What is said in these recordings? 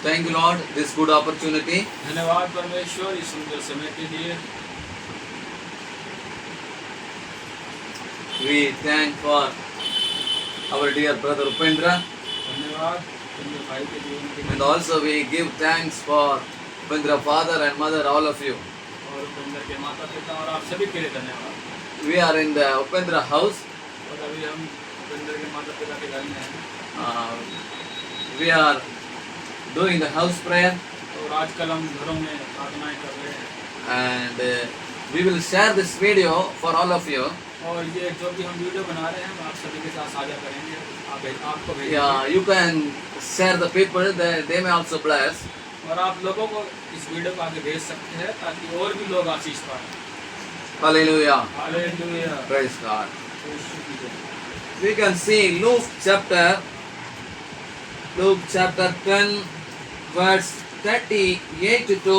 Thank you, Lord, this good opportunity. धन्यवाद परमेश्वर इस सुंदर समय के लिए। We thank for our dear brother Upendra, धन्यवाद अपने भाई के जीवन के and लिए also we give thanks for Upendra father and mother, all of you. और उपेंद्र के माता पिता और आप सभी के लिए धन्यवाद। We are in the Upendra house. और अभी हम उपेंद्र के माता पिता के घर में हैं We are doing the house prayer, और आजकल हम घरों में प्रार्थनाएं कर रहे हैं and we will share this video for all of you. और ये जो भी हम वीडियो बना रहे हैं हम आप सभी के साथ साझा करेंगे। आपको भेजेंगे Yeah, you can share the people that they may also bless. और आप लोगों को इस वीडियो को आगे भेज सकते हैं ताकि और भी लोग आशीष पाएं। Hallelujah. हालेलुया। Praise God. यीशु की जय। We can see Luke chapter 10 verse 38 to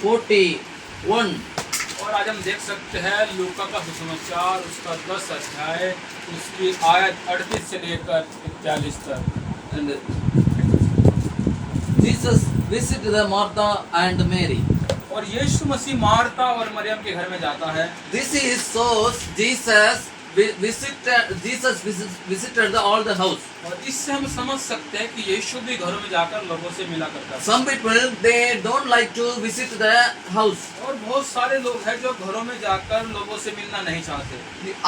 41. और आज हम देख सकते हैं लूका का सुसमाचार उसका 10 अध्याय उसकी आयत 38 से लेकर 41 तक। And Jesus visited the Martha and Mary. और यीशु मसीह मार्था और मरियम के घर में जाता है। This is so Jesus visited all the house. और इससे हम समझ सकते हैं कि यीशु भी घरों में जाकर लोगों से मिला करता है। Some people they don't like to visit the house. और बहुत सारे लोग हैं जो घरों में जाकर लोगों से मिलना नहीं चाहते।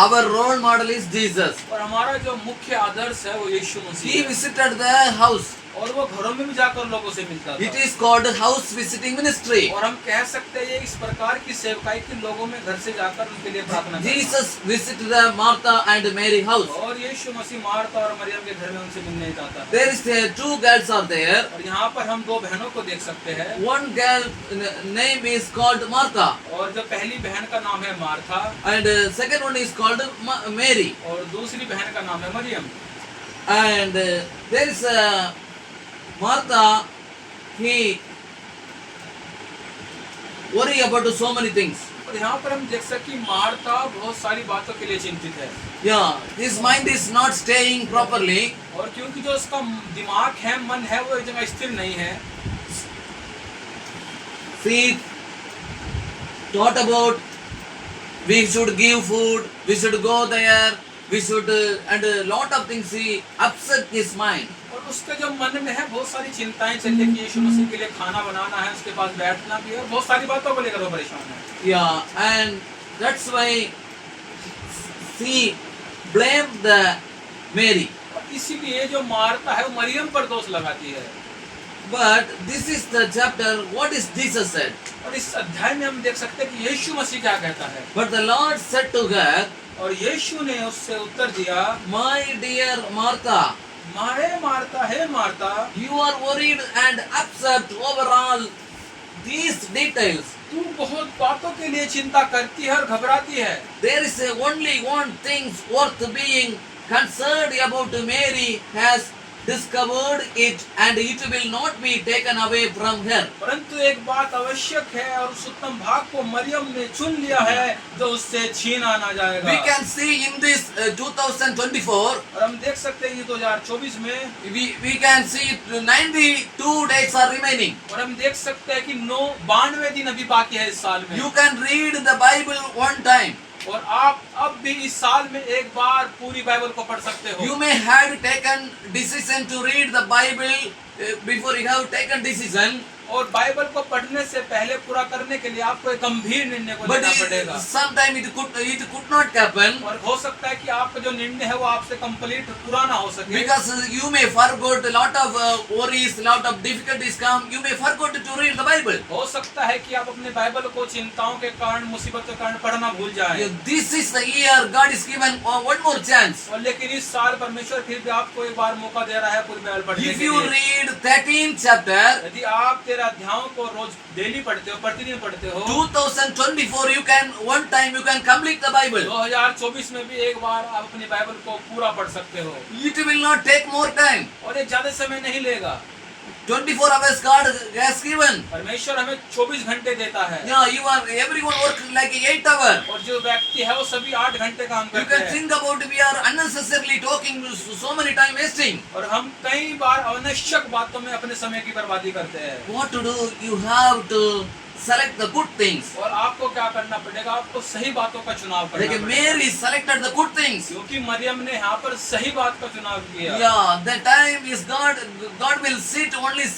Our role model is Jesus. और हमारा जो मुख्य आदर्श है वो यीशु मसीह He है। visited the house. और वो घरों में भी जाकर लोगों से मिलता था। It is called house visiting ministry. और हम कह सकते हैं ये इस प्रकार की सेवकाई की लोगों में घर से जाकर उनके लिए प्रार्थना करना। Jesus visited the Martha and Mary house. और यीशु मसीह मार्था और मरियम के घर में उनसे मिलने जाता है। There is two girls are there. और यहाँ पर हम दो बहनों को देख सकते हैं। One girl name is called Martha, और जो पहली बहन का नाम है Martha and second one is called Mary. और दूसरी बहन का नाम है Maryam. And there is Martha. He worry about so many things. और यहाँ पर हम देख सकते हैं मार्था बहुत सारी बातों के लिए चिंतित है। Yeah, his mind is not staying properly. और क्योंकि जो उसका दिमाग है मन है वो एक जगह स्थिर नहीं है। She thought about we should give food, we should go there, we should and a lot of things. He upset his mind. और उसके जो मन में है बहुत सारी चिंताएं चल रही कि यीशु मसीह के लिए खाना बनाना है, उसके पास बैठना भी है और बहुत सारी बातों को लेकर वो परेशान है। Yeah, and that's why she blamed the Mary. और इसीलिए जो मार्था है वो मरियम पर दोष लगाती है। But this is the chapter. What is Jesus said? और इस अध्याय में हम देख सकते हैं कि यीशु मसीह क्या कहता है। But the Lord said to her, और यीशु ने उससे उत्तर दिया, "My dear Martha, मारे मार्था है Martha, you are worried and upset over all these details. तू बहुत बातों के लिए चिंता करती है और घबराती है। There is only one thing worth being concerned about. Mary has discovered it and it will not be taken away from her." परंतु एक बात आवश्यक है और उस उत्तम भाग को मरियम ने चुन लिया है जो उससे छीना ना जाएगा। We can see in this 2024, और हम देख सकते हैं ये 2024 में we can see 92 days are remaining. और हम देख सकते हैं कि 92 दिन अभी बाकी है इस साल में। You can read the Bible one time. और आप अब भी इस साल में एक बार पूरी बाइबल को पढ़ सकते हो। You may have taken decision to read the Bible before you have taken decision. और बाइबल को पढ़ने से पहले पूरा करने के लिए आपको एक गंभीर निर्णय को But लेना पड़ेगा। sometime it could not happen और हो सकता है कि आपका जो निर्णय है वो आपसे कंप्लीट पूरा ना हो सके। because you may forget a lot of worries, lot of difficulties come. You may forget to read the Bible. हो सकता है कि आप अपने बाइबल को चिंताओं के कारण मुसीबत के कारण पढ़ना भूल जाएं। This is the year God is given one more chance. और लेकिन इस साल परमेश्वर फिर भी आपको एक बार मौका दे रहा है पूरी बाइबल पढ़ने If के you लिए। read 13th chapter, यदि आप 13 अध्यायों को रोज डेली पढ़ते हो, प्रतिदिन पढ़ते हो, 2024 you can one time you can complete the Bible. 2024 में भी एक बार आप अपनी बाइबल को पूरा पढ़ सकते हो। It will not take more time. और ये ज्यादा समय नहीं लेगा। 24 hours God has given. परमेश्वर हमें 24 घंटे देता है Yeah, everyone work like 8 hours. और जो व्यक्ति है वो सभी 8 घंटे काम You करते can हैं think about we are unnecessarily talking so many time wasting. और हम कई बार अनावश्यक बातों में अपने समय की बर्बादी करते हैं What to do? You have to select the good things. और आपको क्या करना पड़ेगा आपको सही बातों का चुनाव करना Like पड़ेगा Mary selected the good things. क्योंकि मरियम ने यहाँ पर सही बात का चुनाव किया Yeah, the time is God will sit only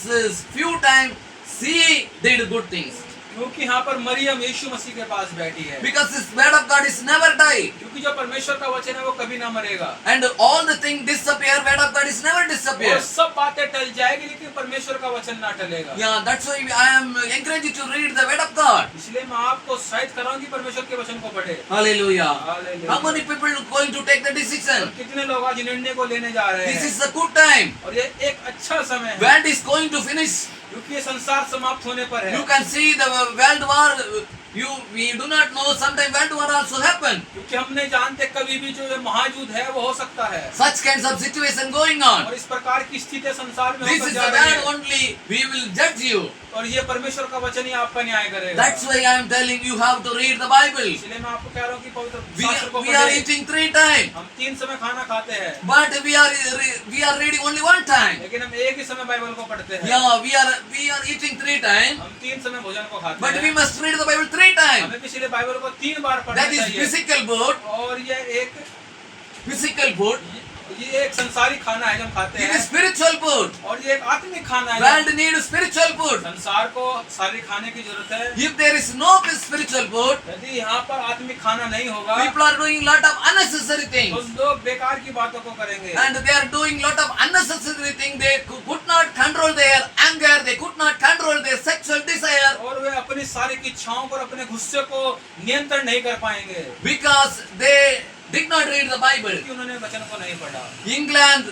few times. She did good things. क्योंकि यहाँ पर मरियम यीशु मसीह के पास बैठी है Because this word of God is never die. क्योंकि जो परमेश्वर का वचन है वो कभी ना मरेगा And all the things disappear, word of God is never और disappear. सब बातें टल जाएगी लेकिन परमेश्वर का वचन ना टलेगा Yeah, that's why I am encouraging you to read the word of God. इसलिए मैं आपको उत्साहित कर रहा हूँ कि परमेश्वर के वचन को पढ़े Hallelujah. Hallelujah. How many people are going to take the decision? कितने लोग आज निर्णय को लेने जा रहे This हैं is a good time. और ये एक अच्छा समय है World is going to finish. क्योंकि ये संसार समाप्त होने पर है You can see the world war. We do not know. Sometimes world war also happen. क्योंकि हम नहीं जानते कभी भी जो ये महायुद्ध है वो हो सकता है Such kinds of situation going on. और इस प्रकार की स्थिति संसार में This होकर is जा the रही word है only. We will judge you. और ये परमेश्वर का वचन ही आपका न्याय करेगा That's why I am telling you how to read the Bible. इसलिए मैं आपको कह रहा हूँ कि पवित्र शास्त्र को We are पढ़ें। eating 3 times, हम 3 समय खाना खाते हैं but we are reading only 1 time. लेकिन हम एक ही समय बाइबल को पढ़ते हैं Yeah, we are eating 3 times, हम 3 समय भोजन को खाते but हैं we must read the Bible 3 times. हमें पिछले बाइबल को 3 बार पढ़ना That is चाहिए physical food. और ये एक संसारी खाना है जो हम खाते It हैं is spiritual food. और ये एक आत्मिक खाना है World needs spiritual food. संसार को शारीरिक खाने की जरूरत है If there is no spiritual food, यदि यहाँ पर आत्मिक खाना नहीं होगा people are doing lot of unnecessary तो things. लोग बेकार की बातों को करेंगे And they are doing lot of unnecessary things. They could not control their anger. They could not control their sexual desire और वे अपनी शारीरिक इच्छाओं पर अपने गुस्से को नियंत्रण नहीं कर पाएंगे because they did not read the Bible. क्योंकि उन्होंने वचन को नहीं पढ़ा England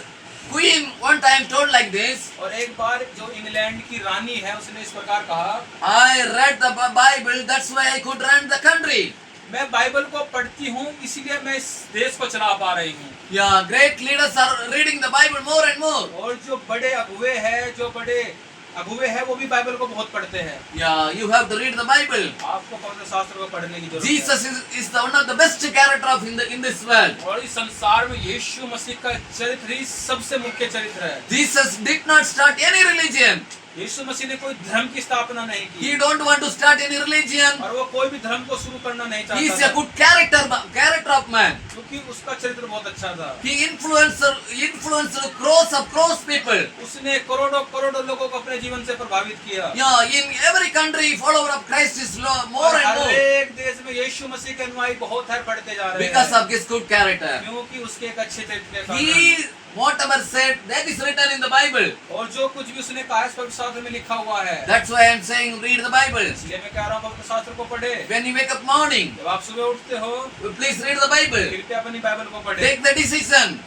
queen one time told like this. और एक बार जो इंग्लैंड की रानी है उसने इस प्रकार कहा I read the Bible. That's why I could run the country. मैं बाइबल को पढ़ती हूँ इसीलिए मैं इस देश को चला पा रही हूँ Yeah, great leaders are reading the Bible more and more. और जो बड़े अगुवे हैं जो बड़े अगुवे हैं वो भी बाइबल को बहुत पढ़ते हैं Yeah, you have to read the Bible. आपको पवित्र शास्त्र को पढ़ने की जरूरत Jesus is one of the best character of in this world. है और इस संसार में यीशु मसीह का चरित्र ही सबसे मुख्य चरित्र है Jesus did not start any religion. यीशु मसीह ने कोई धर्म की स्थापना नहीं की He don't want to start any religion. और वो कोई भी धर्म को शुरू करना नहीं He is चाहता a था good character of man. क्योंकि उसका चरित्र बहुत अच्छा था He influenced crores people. उसने करोड़ों लोगों को अपने जीवन से प्रभावित किया Yeah, in every country, follower of Christ is more और and हर more एक देश में यीशु मसीह के अनुयायी बहुत हर बढ़ते जा रहे because हैं of his good character. क्योंकि उसके एक अच्छे चरित्र के कारण He whatever said that is written in the Bible. और जो कुछ भी उसने कहा इस पवित्र शास्त्र में लिखा हुआ है That's why I am saying read the Bible. इसलिए मैं कह रहा हूँ पवित्र शास्त्र को पढ़े When you wake up morning, जब आप सुबह उठते हो please read the Bible. कृपया अपनी बाइबल को पढ़े Take the decision.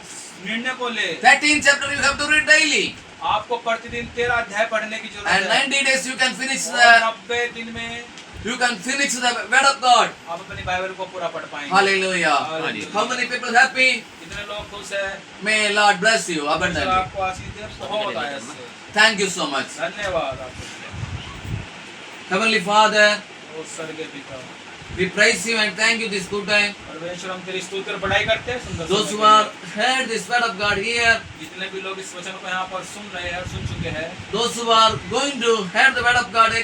निर्णय को ले 13 chapter you have to read daily. आपको प्रतिदिन 13 अध्याय पढ़ने की And जरूरत है 90 days you can finish और 90 दिन में the word of God. आप अपनी बाइबल को पूरा पढ़ पाएंगे Hallelujah. Hallelujah. How many people happy? कितने लोग खुश है May Lord bless you Ishwar abundantly. आपको आशीष दे बहुत आयत से Thank you so much. धन्यवाद आपको Heavenly Father, और स्वर्गीय पिता we praise you and thank you this good time. परमेश्वर हम तेरी स्तुति और बड़ाई करते हैं सुंदर Those समय who के are लिए। heard this word of God here, जितने भी लोग इस वचन को यहाँ पर सुन रहे हैं और सुन चुके हैं those who are going to hear the word of God,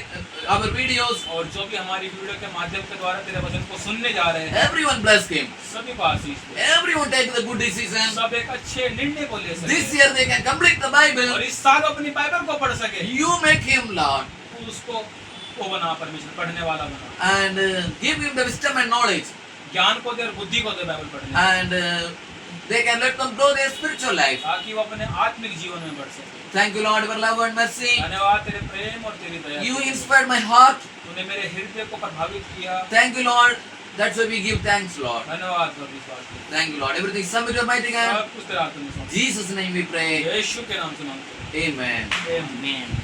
our videos, और जो भी हमारी वीडियो के माध्यम के द्वारा तेरे वचन को सुनने जा रहे हैं everyone bless him. सभी को आशीष दे Everyone take the good decision. सब एक अच्छे निर्णय को ले This सके year they can complete the Bible. और इस साल अपनी बाइबल को पढ़ सके You make him Lord तू उसको वो बना परमेश्वर पढ़ने वाला बना and give him the wisdom and knowledge, ज्ञान को दे और बुद्धि को दे बाइबल पढ़ने and they can let them grow their spiritual life. ताकि वो अपने आत्मिक जीवन में बढ़ सके Thank you, Lord, for love and mercy. धन्यवाद तेरे प्रेम और तेरी दया You के लिए। inspired my heart. तूने मेरे हृदय को प्रभावित किया Thank you, Lord. That's why we give thanks, Lord. धन्यवाद प्रभु इस बात के लिए। Thank you, Lord. Everything submit your mighty hand. सब कुछ तेरे हाथ में सौंपते हैं। Jesus' name we pray. यीशु के नाम से मांगते Amen. हैं। आमीन।